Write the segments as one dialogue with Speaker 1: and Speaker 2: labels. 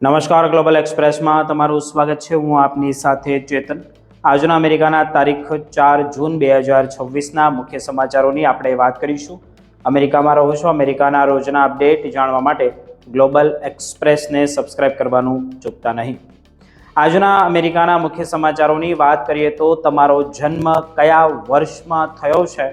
Speaker 1: નમસ્કાર, ગ્લોબલ એક્સપ્રેસમાં તમારું સ્વાગત છે। હું આપની સાથે ચેતન। આજના અમેરિકાના તારીખ 4 જૂન 2026ના મુખ્ય સમાચારોની આપણે વાત કરીશું। અમેરિકામાં રહો છો, અમેરિકાના રોજના અપડેટ જાણવા માટે ગ્લોબલ એક્સપ્રેસને સબસ્ક્રાઇબ કરવાનું ચૂકતા નહીં। આજના અમેરિકાના મુખ્ય સમાચારોની વાત કરીએ તો તમારો જન્મ કયા વર્ષમાં થયો છે?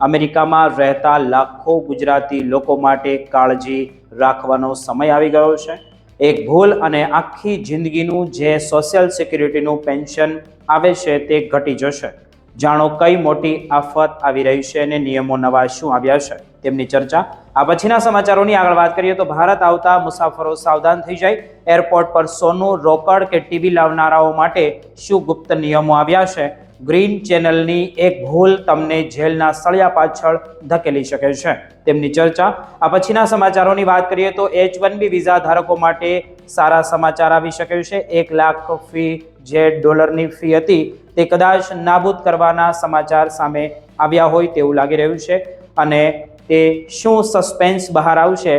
Speaker 1: અમેરિકામાં રહેતા લાખો ગુજરાતી લોકો માટે કાળજી રાખવાનો સમય આવી ગયો છે। એક ભૂલ અને આખી જિંદગીનું જે સોશિયલ સિક્યુરિટીનું પેન્શન આવે છે તે ઘટી જશે। જાણો કઈ મોટી આફત આવી રહી છે અને નિયમો નવા શું આવ્યા છે તેમની ચર્ચા આ પછીના સમાચારોની આગળ વાત કરીએ તો ભારત આવતા મુસાફરો સાવધાન થઈ જાય। એરપોર્ટ પર સોનું, રોકડ કે ટીવી લાવનારાઓ માટે શું ગુપ્ત નિયમો આવ્યા છે? ગ્રીન ચેનલની એક ભૂલ તમને જેલના સળિયા પાછળ ધકેલી શકે છે તેમની ચર્ચા આ પછીના સમાચારોની વાત કરીએ તો H1B વિઝા ધારકો માટે સારા સમાચાર આવી શકે છે। 1 લાખ ફી જે ડોલરની ફી હતી તે કદાચ નાબૂદ કરવાના સમાચાર સામે આવ્યા હોય તેવું લાગી રહ્યું છે અને તે શું સસ્પેન્સ બહાર આવશે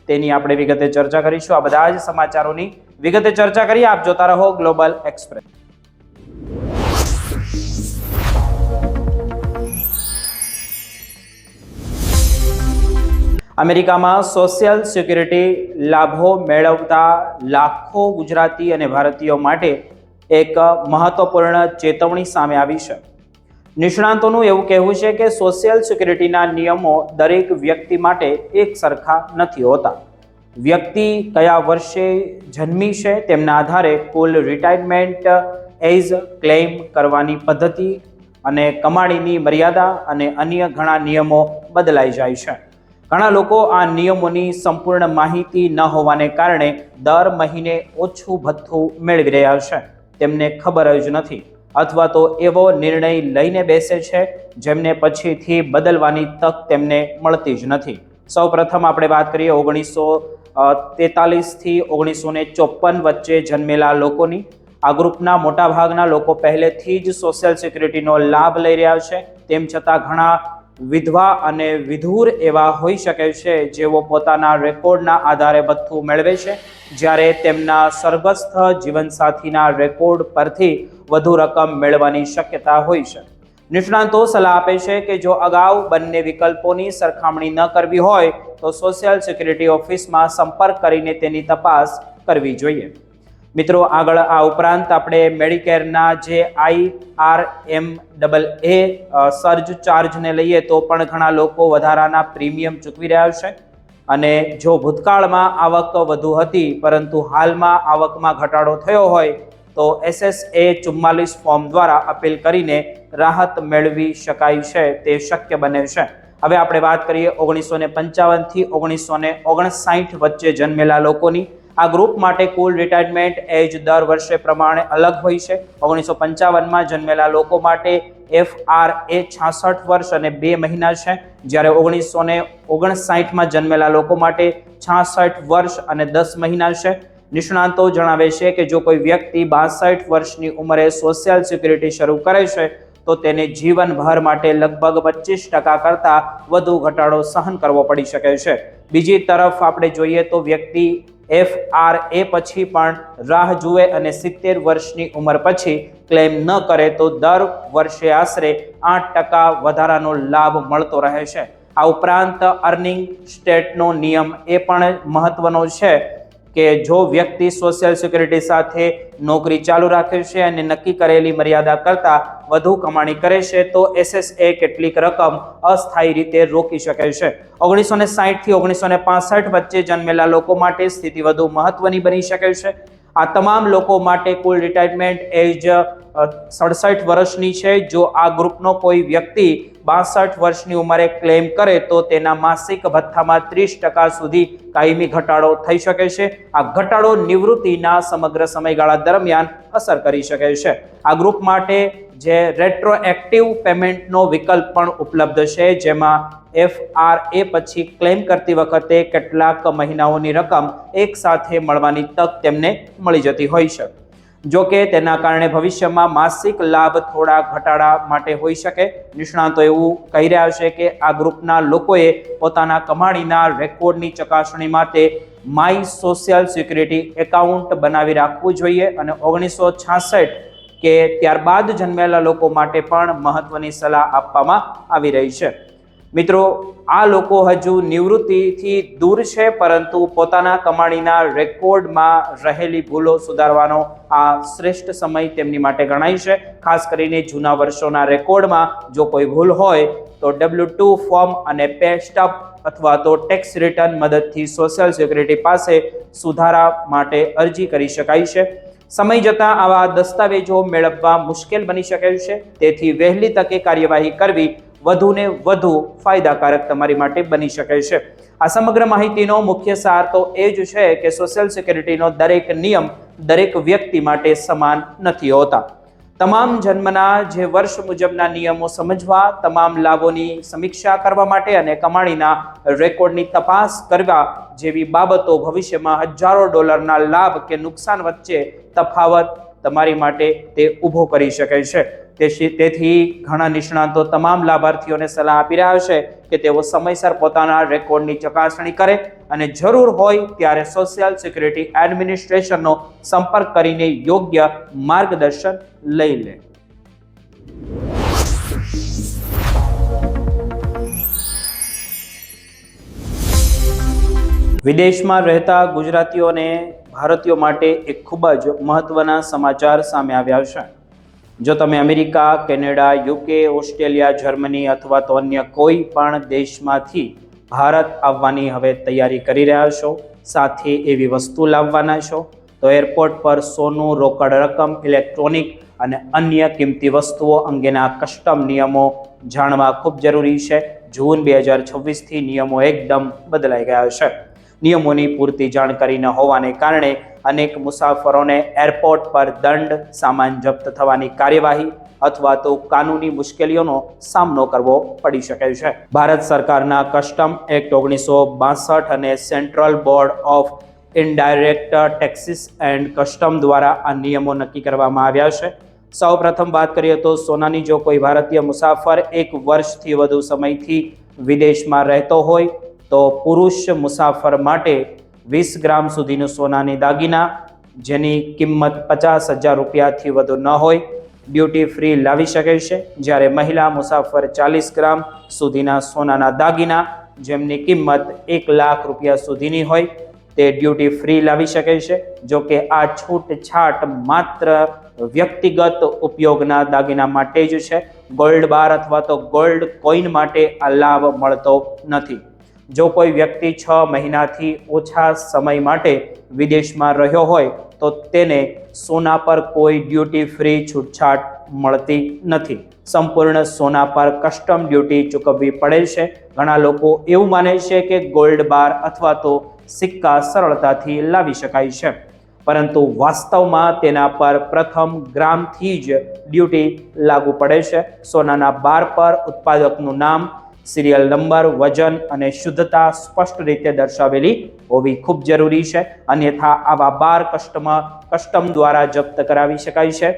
Speaker 1: તેની આપણે વિગતે ચર્ચા કરીશું। આ બધા જ સમાચારોની વિગતે ચર્ચા કરીએ। આપ જોતા રહો ગ્લોબલ એક્સપ્રેસ। અમેરિકામાં સોશિયલ સિક્યુરિટી લાભો મેળવતા લાખો ગુજરાતી અને ભારતીયો માટે એક મહત્વપૂર્ણ ચેતવણી સામે આવી છે। નિષ્ણાતોનું એવું કહેવું છે કે સોશિયલ સિક્યુરિટીના નિયમો દરેક વ્યક્તિ માટે એક સરખા નથી હોતા। વ્યક્તિ કયા વર્ષે જન્મી છે તેમના આધારે કુલ રિટાયરમેન્ટ એજ ક્લેમ કરવાની પદ્ધતિ અને કમાણીની મર્યાદા અને અન્ય ઘણા નિયમો બદલાઈ જાય છે। ઘણા લોકો આ નિયમોની સંપૂર્ણ માહિતી ન હોવાને કારણે દર મહિને ઓછું ભથ્થું મેળવી રહ્યા છે, તેમને ખબર જ નથી અથવા તો એવો નિર્ણય લઈને બેસે છે જેમને પછીથી બદલવાની તક તેમને મળતી જ નથી। સૌ પ્રથમ આપણે વાત કરીએ 1943 થી 1954 વચ્ચે જન્મેલા લોકોની। આ ગ્રુપના મોટાભાગના લોકો પહેલેથી જ સોશિયલ સિક્યુરિટીનો લાભ લઈ રહ્યા છે। તેમ છતાં ઘણા વિધવા અને વિધુર એવા હોઈ શકે છે જેઓ પોતાના રેકોર્ડના આધારે ભથ્થું મેળવે છે, જ્યારે તેમના સ્વર્ગસ્થ જીવનસાથીના રેકોર્ડ પરથી વધુ રકમ મેળવવાની શક્યતા હોય છે। નિષ્ણાતો સલાહ આપે છે કે જો અગાઉ બંને વિકલ્પોની સરખામણી ન કરવી હોય તો સોશિયલ સિક્યુરિટી ઓફિસમાં સંપર્ક કરીને તેની તપાસ કરવી જોઈએ। મિત્રો, આગળ આ ઉપરાંત આપણે મેડિકેરના જે IRMAA સર્જ ચાર્જને લઈએ તો પણ ઘણા લોકો વધારાના પ્રીમિયમ ચૂકવી રહ્યા છે અને જો ભૂતકાળમાં આવક વધુ હતી પરંતુ હાલમાં આવકમાં ઘટાડો થયો હોય તો SSA 44 ફોર્મ દ્વારા અપીલ કરીને રાહત મેળવી શકાય છે, તે શક્ય બને છે। હવે આપણે વાત કરીએ 1955 થી 1959 વચ્ચે જન્મેલા લોકોની। આ ગ્રુપ માટે કુલ રિટાયરમેન્ટ એજ દર વર્ષે પ્રમાણે અલગ હોય છે। 1955માં જન્મેલા લોકો માટે FRA 66 વર્ષ અને 2 મહિના છે, જ્યારે 1959માં જન્મેલા લોકો માટે 66 વર્ષ અને 10 મહિના છે। નિષ્ણાતો જણાવે છે કે જો કોઈ વ્યક્તિ 62 વર્ષની ઉંમરે સોશિયલ સિક્યુરિટી શરૂ કરે છે તો તેને જીવનભર માટે લગભગ 25% કરતાં વધુ ઘટાડો સહન કરવો પડી શકે છે। બીજી તરફ આપણે જોઈએ તો વ્યક્તિ FRA પછી પણ રાહ જુએ અને 70 વર્ષની ઉંમર પછી ક્લેમ ન કરે તો દર વર્ષે આશરે 8% વધારાનો લાભ મળતો રહે છે। આ ઉપરાંત અર્નિંગ સ્ટેટનો નિયમ એ પણ મહત્વનો છે કે જો વ્યક્તિ સોશિયલ સિક્યુરિટી સાથે નોકરી ચાલુ રાખે છે અને નક્કી કરેલી મર્યાદા કરતાં વધુ કમાણી કરે છે તો SSA કેટલીક રકમ અસ્થાયી રીતે રોકી શકે છે। 1960 થી 1965 વચ્ચે જન્મેલા લોકો માટે સ્થિતિ વધુ મહત્વની બની શકે છે। આ તમામ લોકો માટે કુલ રિટાયરમેન્ટ એજ 67 વર્ષની છે। જો આ ગ્રુપનો કોઈ વ્યક્તિ 62 વર્ષની ઉંમરે ક્લેમ કરે તો તેના માસિક ભથ્થામાં 30% સુધી કાયમી ઘટાડો થઈ શકે છે। આ ઘટાડો નિવૃત્તિના સમગ્ર સમયગાળા દરમિયાન અસર કરી શકે છે। આ ગ્રુપ માટે જે રેટ્રોએક્ટિવ પેમેન્ટનો વિકલ્પ પણ ઉપલબ્ધ છે, જેમાં FRA પછી ક્લેમ કરતી વખતે કેટલાક મહિનાઓની રકમ એક સાથે મળવાની તક તેમને મળી જતી હોય છે। જો કે તેના કારણે ભવિષ્યમાં માસિક લાભ થોડા ઘટાડા માટે હોઈ શકે। નિષ્ણાતો એવું કહી રહ્યા છે કે આ ગ્રુપના લોકોએ પોતાના કમાણીના રેકોર્ડની ચકાસણી માટે માય સોશિયલ સિક્યુરિટી એકાઉન્ટ બનાવી રાખવું જોઈએ અને 1966 કે ત્યારબાદ જન્મેલા લોકો માટે પણ મહત્વની સલાહ આપવામાં આવી રહી છે. મિત્રો, આ લોકો હજુ નિવૃત્તિથી દૂર છે, પરંતુ પોતાના કમાણીના રેકોર્ડમાં રહેલી ભૂલો સુધારવાનો આ શ્રેષ્ઠ સમય તેમની માટે ગણાય છે. ખાસ કરીને જૂના વર્ષોના રેકોર્ડમાં જો કોઈ ભૂલ હોય તો W2 ફોર્મ અને પે સ્ટબ અથવા તો ટેક્સ રિટર્ન મદદથી સોશિયલ સિક્યુરિટી પાસે સુધારા માટે અરજી કરી શકાય છે. સમય જતાં આવા દસ્તાવેજો મેળવવા મુશ્કેલ બની શકે છે, તેથી વહેલી તકે કાર્યવાહી કરવી વધુને વધુ ફાયદાકારક તમારી માટે બની શકે છે. આ સમગ્ર માહિતીનો મુખ્ય સાર તો એ જ છે કે સોશિયલ સિક્યુરિટીનો દરેક નિયમ દરેક વ્યક્તિ માટે સમાન નથી હોતા. તમામ જન્મના જે વર્ષ મુજબના નિયમો સમજવા, તમામ લાભોની સમીક્ષા કરવા માટે અને કમાણીના રેકોર્ડની તપાસ કરવા જેવી બાબતો ભવિષ્યમાં હજારો ડોલરના લાભ કે નુકસાન વચ્ચે તફાવત તમારી માટે તે ઊભો કરી શકે છે. તેથી ઘણા નિષ્ણાતો તમામ લાભાર્થીઓને સલાહ આપી રહ્યા છે કે તેઓ સમયસર પોતાના રેકોર્ડની ચકાસણી કરે અને જરૂર હોય ત્યારે સોશિયલ સિક્યુરિટી એડમિનિસ્ટ્રેશનનો સંપર્ક કરીને યોગ્ય માર્ગદર્શન લઈ લે. વિદેશમાં રહેતા ગુજરાતીઓને ભારતીયો માટે એક ખૂબ જ મહત્વના સમાચાર સામે આવ્યા છે. જો તમે America, Canada, UK, Australia, Germany અથવા તો અન્ય કોઈ પણ દેશમાંથી ભારત આવવાની હવે તૈયારી કરી રહ્યા છો, સાથે એવી વસ્તુ લાવવાના છો, તો એરપોર્ટ પર સોનું, રોકડ રકમ, ઇલેક્ટ્રોનિક અને અન્ય કિંમતી વસ્તુઓ અંગેના કસ્ટમ નિયમો જાણવા ખૂબ જરૂરી છે. જૂન 2026થી નિયમો એકદમ બદલાઈ ગયા છે. નિયમોની પૂરતી જાણકારી ન હોવાને કારણે અનેક મુસાફરોને એરપોર્ટ પર દંડ, સામાન જપ્ત થવાની કાર્યવાહી અથવા તો કાનૂની મુશ્કેલીઓનો સામનો કરવો પડી શકે છે. ભારત સરકારના કસ્ટમ એક્ટ 1962 અને central board of indirect taxes and custom દ્વારા આ નિયમો નક્કી કરવામાં આવ્યા છે. સૌ પ્રથમ વાત કરીએ તો સોનાની જો કોઈ ભારતીય મુસાફર 1 વર્ષથી વધુ સમયથી વિદેશમાં રહેતો હોય તો પુરુષ મુસાફર માટે 20 ગ્રામ સુધીનું સોનાની દાગીના જેની કિંમત 50,000 રૂપિયાથી વધુ ન હોય ડ્યુટી ફ્રી લાવી શકે છે, જ્યારે મહિલા મુસાફર 40 ગ્રામ સુધીના સોનાના દાગીના જેમની કિંમત 1 લાખ રૂપિયા સુધીની હોય તે ડ્યુટી ફ્રી લાવી શકે છે. જો કે આ છૂટછાટ માત્ર વ્યક્તિગત ઉપયોગના દાગીના માટે જ છે. ગોલ્ડ બાર અથવા તો ગોલ્ડ કોઈન માટે આ લાભ મળતો નથી. જો કોઈ વ્યક્તિ 6 મહિનાથી ઓછા સમય માટે વિદેશમાં રહ્યો હોય તો તેને સોના પર કોઈ ડ્યુટી ફ્રી છૂટછાટ મળતી નથી. સંપૂર્ણ સોના પર કસ્ટમ ડ્યુટી ચૂકવવી પડે છે. ઘણા લોકો એવું માને છે કે ગોલ્ડ બાર અથવા તો સિક્કા સરળતાથી લાવી શકાય છે, પરંતુ વાસ્તવમાં તેના પર પ્રથમ ગ્રામથી જ ડ્યુટી લાગુ પડે છે. સોનાના બાર પર ઉત્પાદકનું નામ, સિરિયલ નંબર, વજન અને શુદ્ધતા સ્પષ્ટ રીતે દર્શાવેલી હોવી ખૂબ જરૂરી છે, અન્યથા આવા બાર કસ્ટમ દ્વારા જપ્ત કરાવી શકાય છે.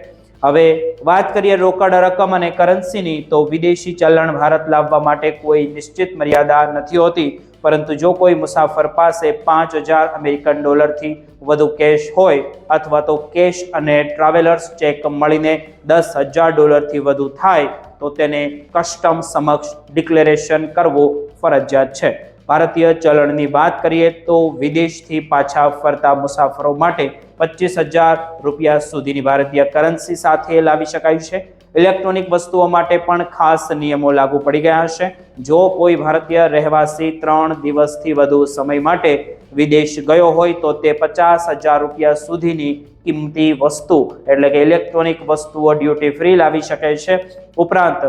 Speaker 1: હવે વાત કરીએ રોકડ રકમ અને કરન્સીની, તો વિદેશી ચલણ ભારત લાવવા માટે કોઈ નિશ્ચિત મર્યાદા નથી હોતી, પરંતુ જો કોઈ મુસાફર પાસે 5,000 અમેરિકન ડોલરથી વધુ કેશ હોય અથવા તો કેશ અને ટ્રાવેલર્સ ચેક મળીને 10,000 ડોલરથી વધુ થાય તો તેને કસ્ટમ સમક્ષ ડિક્લેરેશન કરવું ફરજિયાત છે. ભારતીય ચલણની વાત કરીએ તો વિદેશથી પાછા ફરતા મુસાફરો માટે 25,000 રૂપિયા સુધીની ભારતીય કરન્સી સાથે લાવી શકાય છે. ઇલેક્ટ્રોનિક વસ્તુઓ માટે પણ ખાસ નિયમો લાગુ પડી ગયા છે. જો કોઈ ભારતીય રહેવાસી 3 દિવસથી વધુ સમય માટે વિદેશ ગયો હોય તો તે 50,000 રૂપિયા સુધીની કિંમતી વસ્તુ એટલે કે ઇલેક્ટ્રોનિક વસ્તુઓ ડ્યુટી ફ્રી લાવી શકે છે. ઉપરાંત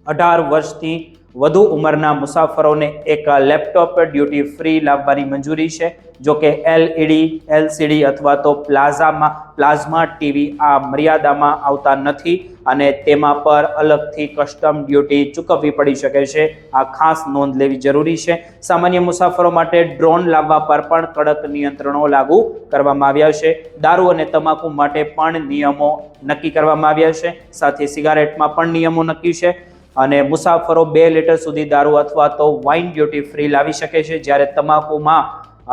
Speaker 1: 18 વર્ષથી વધુ ઉંમરના મુસાફરોને એક લેપટોપ ડ્યુટી ફ્રી લાવવાની મંજૂરી છે. જો કે LED, LCD અથવા તો પ્લાઝમા ટીવી આ મર્યાદામાં આવતા નથી અને તેમાં પર અલગથી કસ્ટમ ડ્યુટી ચૂકવવી પડી શકે છે. આ ખાસ નોંધ લેવી જરૂરી છે. સામાન્ય મુસાફરો માટે ડ્રોન લાવવા પર પણ કડક નિયંત્રણો લાગુ કરવામાં આવ્યા છે. દારૂ અને તમાકુ માટે પણ નિયમો નક્કી કરવામાં આવ્યા છે. સાથે સિગારેટમાં પણ નિયમો નક્કી છે અને મુસાફરો 2 લીટર સુધી દારૂ અથવા તો વાઇન ડ્યુટી ફ્રી લાવી શકે છે, જ્યારે તમાકુમાં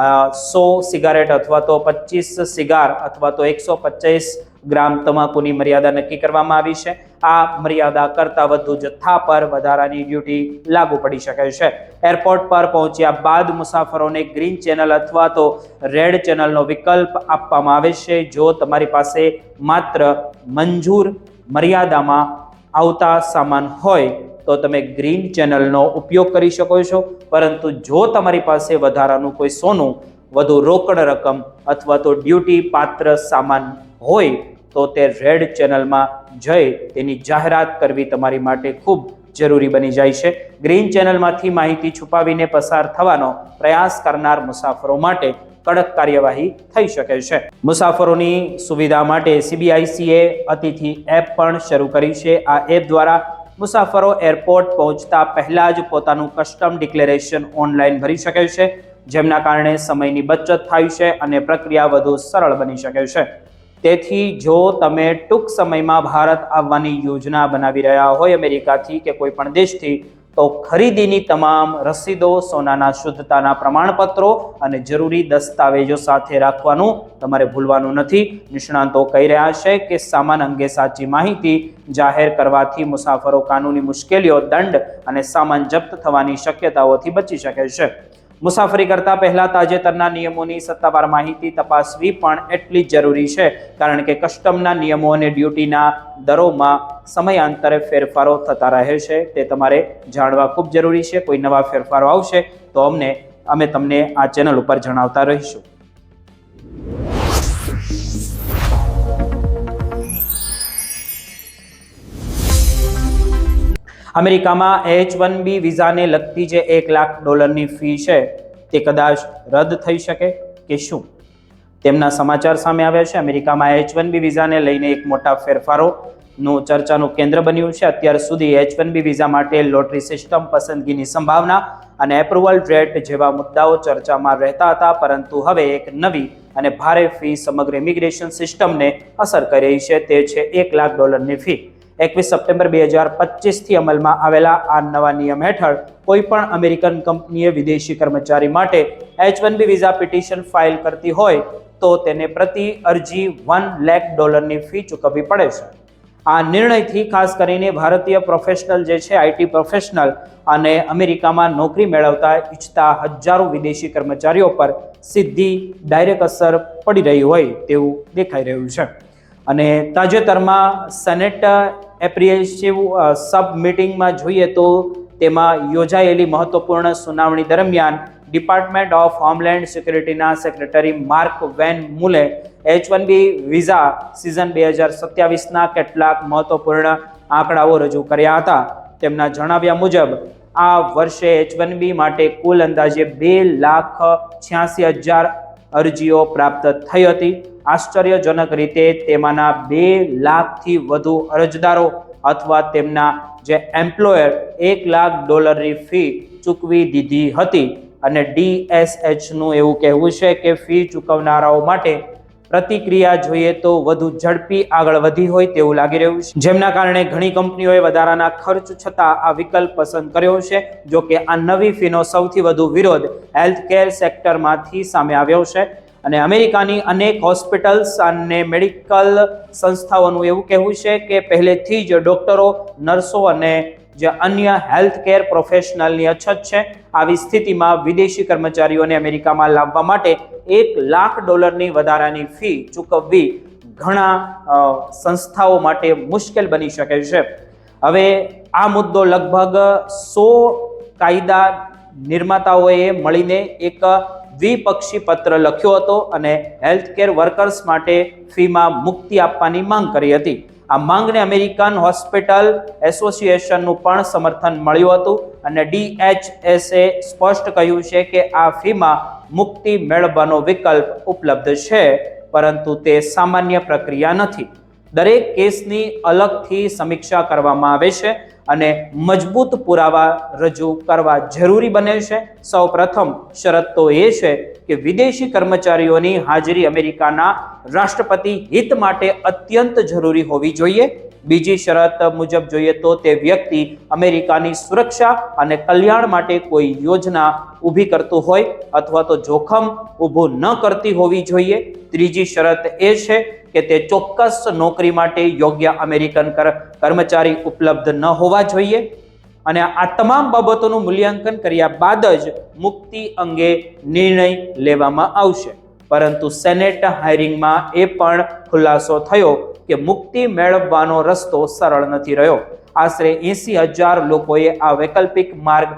Speaker 1: 100 સિગારેટ અથવા તો 25 સિગાર અથવા તો 125 ગ્રામ તમાકુની મર્યાદા નક્કી કરવામાં આવી છે. આ મર્યાદા કરતાં વધુ જથ્થા પર વધારાની ડ્યુટી લાગુ પડી શકે છે. એરપોર્ટ પર પહોંચ્યા બાદ મુસાફરોને ગ્રીન ચેનલ અથવા તો રેડ ચેનલનો વિકલ્પ આપવામાં આવે છે. જો તમારી પાસે માત્ર મંજૂર મર્યાદામાં આવતા સામાન હોય તો તમે ગ્રીન ચેનલનો ઉપયોગ કરી શકો છો, પરંતુ જો તમારી પાસે વધારાનું કોઈ સોનું, વધુ રોકડ રકમ અથવા તો ડ્યુટી પાત્ર સામાન હોય તો તે રેડ ચેનલમાં જઈ તેની જાહેરાત કરવી તમારી માટે ખૂબ જરૂરી બની જાય છે. ગ્રીન ચેનલમાંથી માહિતી છુપાવીને પસાર થવાનો પ્રયાસ કરનાર મુસાફરો માટે કડક કાર્યવાહી થઈ શકે છે. મુસાફરોની સુવિધા માટે CBICએ અતિથિ એપ પણ શરૂ કરી છે. આ એપ દ્વારા મુસાફરો એરપોર્ટ પહોંચતા પહેલા જ પોતાનું કસ્ટમ ડિક્લેરેશન ઓનલાઈન ભરી શકે છે, જેમના કારણે સમયની બચત થાય છે અને પ્રક્રિયા વધુ સરળ બની શકે છે. તેથી જો તમે ટૂંક સમયમાં ભારત આવવાની યોજના બનાવી રહ્યા હોય અમેરિકાથી કે કોઈ પણ દેશથી, તો ખરીદીની તમામ રસીદો, સોનાના શુદ્ધતાના પ્રમાણપત્રો અને જરૂરી દસ્તાવેજો સાથે રાખવાનું તમારે ભૂલવાનું નથી. નિષ્ણાંતો કહી રહ્યા છે કે સામાન અંગે સાચી માહિતી જાહેર કરવાથી મુસાફરો કાનૂની મુશ્કેલીઓ, દંડ અને સામાન જપ્ત થવાની શક્યતાઓથી બચી શકે છે. મુસાફરી કરતા પહેલા તાજેતરના નિયમોની સત્તાવાર માહિતી તપાસવી પણ એટલી જ જરૂરી છે, કારણ કે કસ્ટમના નિયમો અને ડ્યુટીના દરોમાં સમયાંતરે ફેરફારો થતા રહે છે. તે તમારે જાણવા ખૂબ જરૂરી છે. કોઈ નવા ફેરફારો આવશે તો અમે તમને આ ચેનલ ઉપર જણાવતા રહીશું. અમેરિકામાં H-1B વિઝાને લગતી જે $1 લાખ ફી છે તે કદાચ રદ થઈ શકે કે શું? તેમના સમાચાર સામે આવ્યા છે. અમેરિકામાં H-1B વિઝાને લઈને એક મોટા ફેરફારોનું ચર્ચાનું કેન્દ્ર બન્યું છે. અત્યાર સુધી H-1B વિઝા માટે લોટરી સિસ્ટમ, પસંદગીની સંભાવના અને એપ્રુવલ રેટ જેવા મુદ્દાઓ ચર્ચામાં રહેતા હતા, પરંતુ હવે એક નવી અને ભારે ફી સમગ્ર ઇમિગ્રેશન સિસ્ટમને અસર કરી રહી છે. તે છે $1 લાખ ફી. 21 સપ્ટેમ્બર 2025થી અમલમાં આવેલા આ નવા નિયમ હેઠળ કોઈ પણ અમેરિકન કંપનીએ વિદેશી કર્મચારી માટે H-1B વિઝા પિટિશન ફાઇલ કરતી હોય તો તેને પ્રતિ અરજી $1 લાખ ફી ચૂકવવી પડે છે. આ નિર્ણયથી ખાસ કરીને ભારતીય પ્રોફેશનલ જે છે, IT પ્રોફેશનલ અને અમેરિકામાં નોકરી મેળવતા ઈચ્છતા હજારો વિદેશી કર્મચારીઓ પર સીધી ડાયરેક્ટ અસર પડી રહી હોય તેવું દેખાઈ રહ્યું છે. અને તાજેતરમાં સેનેટ એપ્રિએટિવ સબ મિટિંગમાં જોઈએ તો તેમાં યોજાયેલી મહત્વપૂર્ણ સુનાવણી દરમિયાન ડિપાર્ટમેન્ટ ઓફ હોમલેન્ડ સિક્યુરિટીના secretary Markwayne Mullin H-1B visa season 2027ના કેટલાક મહત્વપૂર્ણ આંકડાઓ રજૂ કર્યા હતા. તેમના જણાવ્યા મુજબ આ વર્ષે H-1B માટે કુલ અંદાજે 2,86,000 અરજીઓ પ્રાપ્ત થઈ હતી. આશ્ચર્યજનક રીતે તેમાંના 2 લાખથી વધુ અરજદારો અથવા તેમના જે એમ્પ્લોયર $1 લાખ ફી ચૂકવી દીધી હતી. અને DSHનું એવું કહેવું છે કે ફી ચૂકવનારાઓ માટે પ્રતિક્રિયા જોઈએ તો વધુ ઝડપી આગળ વધી હોય તેવું લાગી રહ્યું છે, જેમના કારણે ઘણી કંપનીઓએ વધારાના ખર્ચ છતાં આ વિકલ્પ પસંદ કર્યો છે. જો કે આ નવી ફીનો સૌથી વધુ વિરોધ હેલ્થકેર સેક્ટરમાંથી સામે આવ્યો છે. અને અમેરિકાની અનેક હોસ્પિટલ્સ અને મેડિકલ સંસ્થાઓનું એવું કહેવું છે કે પહેલેથી જ ડોક્ટરો, નર્સો અને જે અન્ય હેલ્થકેર પ્રોફેશનલની અછત છે. આવી સ્થિતિમાં વિદેશી કર્મચારીઓને અમેરિકામાં લાવવા માટે $1 લાખ વધારાની ફી ચૂકવવી ઘણા સંસ્થાઓ માટે મુશ્કેલ બની શકે છે. હવે આ મુદ્દો લગભગ 100 કાયદા નિર્માતાઓએ મળીને એક દ્વિપક્ષી પત્ર લખ્યો હતો અને હેલ્થકેર વર્કર્સ માટે ફીમાં મુક્તિ આપવાની માંગ કરી હતી. આ માંગને અમેરિકન હોસ્પિટલ એસોસિએશનનું પણ સમર્થન મળ્યું હતું અને DHSએ સ્પષ્ટ કહ્યું છે કે આ ફીમાં મુક્તિ મેળવવાનો વિકલ્પ ઉપલબ્ધ છે, પરંતુ તે સામાન્ય પ્રક્રિયા નથી. દરેક કેસની અલગથી સમીક્ષા કરવામાં આવે છે અને મજબૂત પુરાવા રજૂ કરવા જરૂરી બને છે. સૌ પ્રથમ શરત તો એ છે કે વિદેશી કર્મચારીઓની હાજરી અમેરિકાના રાષ્ટ્રપતિ હિત માટે અત્યંત જરૂરી હોવી જોઈએ. બીજી શરત મુજબ જોઈએ તો તે વ્યક્તિ અમેરિકાની સુરક્ષા અને કલ્યાણ માટે કોઈ યોજના ઊભી કરતું હોય અથવા તો જોખમ ઊભું ન કરતી હોવી જોઈએ. ત્રીજી શરત એ છે કે તે ચોક્કસ નોકરી માટે યોગ્ય અમેરિકન કર્મચારી ઉપલબ્ધ ન હોવા જોઈએ. અને આ તમામ બાબતોનું મૂલ્યાંકન કર્યા બાદ જ મુક્તિ અંગે નિર્ણય લેવામાં આવશે. પરંતુ સેનેટ હાયરિંગમાં એ પણ ખુલાસો થયો કે મુક્તિ મેળવવાનો રસ્તો સરળ નથી રહ્યો. આશરે 80,000 લોકોએ આ વૈકલ્પિક માર્ગ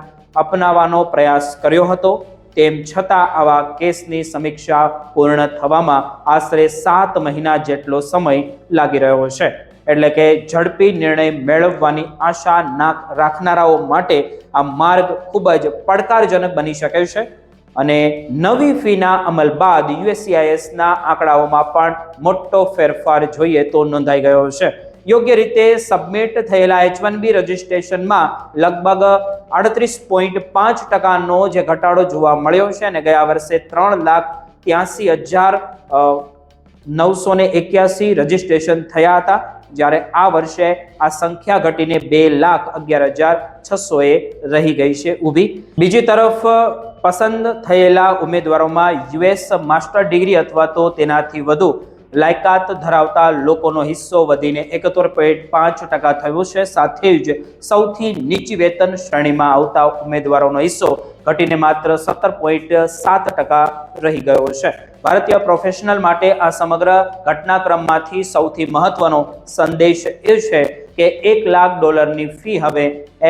Speaker 1: અપનાવવાનો પ્રયાસ કર્યો હતો. તેમ છતાં આવા કેસની સમીક્ષા પૂર્ણ થવામાં આશરે 7 મહિના જેટલો સમય લાગી રહ્યો છે. એટલે કે ઝડપી નિર્ણય મેળવવાની આશા રાખનારાઓ માટે આ માર્ગ ખૂબ જ પડકારજનક બની શકે છે. અને નવી ફીના અમલ બાદ યુએસસીઆઈએસના આંકડાઓમાં પણ મોટો ફેરફાર જોઈએ તો નોંધાઈ ગયો છે. યોગ્ય રીતે સબમિટ થયેલા H1B રજિસ્ટ્રેશનમાં લગભગ 38.5% જે ઘટાડો જોવા મળ્યો છે અને ગયા વર્ષે 3,83,981 રજિસ્ટ્રેશન થયા હતા, જ્યારે આ વર્ષે આ સંખ્યા ઘટીને 2,11,600 રહી ગઈ છે ઊભી. બીજી તરફ પસંદ થયેલા ઉમેદવારોમાં યુએસ માસ્ટર ડિગ્રી અથવા તો તેનાથી વધુ લાયકાત ધરાવતા લોકોનો હિસ્સો વધીને 71.5% થયો છે. સાથે જ સૌથી નીચી વેતન શ્રેણીમાં આવતા ઉમેદવારોનો હિસ્સો ઘટીને માત્ર 17.7% રહી ગયો છે. ભારતીય પ્રોફેશનલ માટે આ સમગ્ર ઘટનાક્રમમાંથી સૌથી મહત્વનો સંદેશ એ છે કે $1,00,000 ફી હવે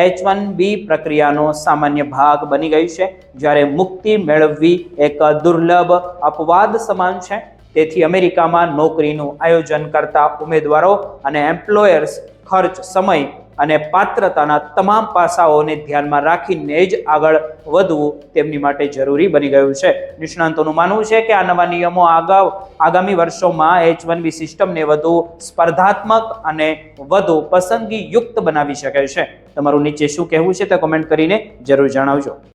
Speaker 1: H1B પ્રક્રિયાનો સામાન્ય ભાગ બની ગઈ છે, જ્યારે મુક્તિ મેળવવી એક દુર્લભ અપવાદ સમાન છે. તેથી અમેરિકામાં નોકરીનું આયોજન કરતા ઉમેદવારો અને એમ્પ્લોયર્સ ખર્ચ, સમય અને પાત્રતાના તમામ પાસાઓને ધ્યાનમાં રાખીને જ આગળ વધવું તેમની માટે જરૂરી બની ગયું છે. નિષ્ણાંતોનું માનવું છે કે આ નવા નિયમો આગામી વર્ષોમાં H1B સિસ્ટમને વધુ સ્પર્ધાત્મક અને વધુ પસંદગીયુક્ત બનાવી શકે છે. તમારું નીચે શું કહેવું છે તે કોમેન્ટ કરીને જરૂર જણાવજો.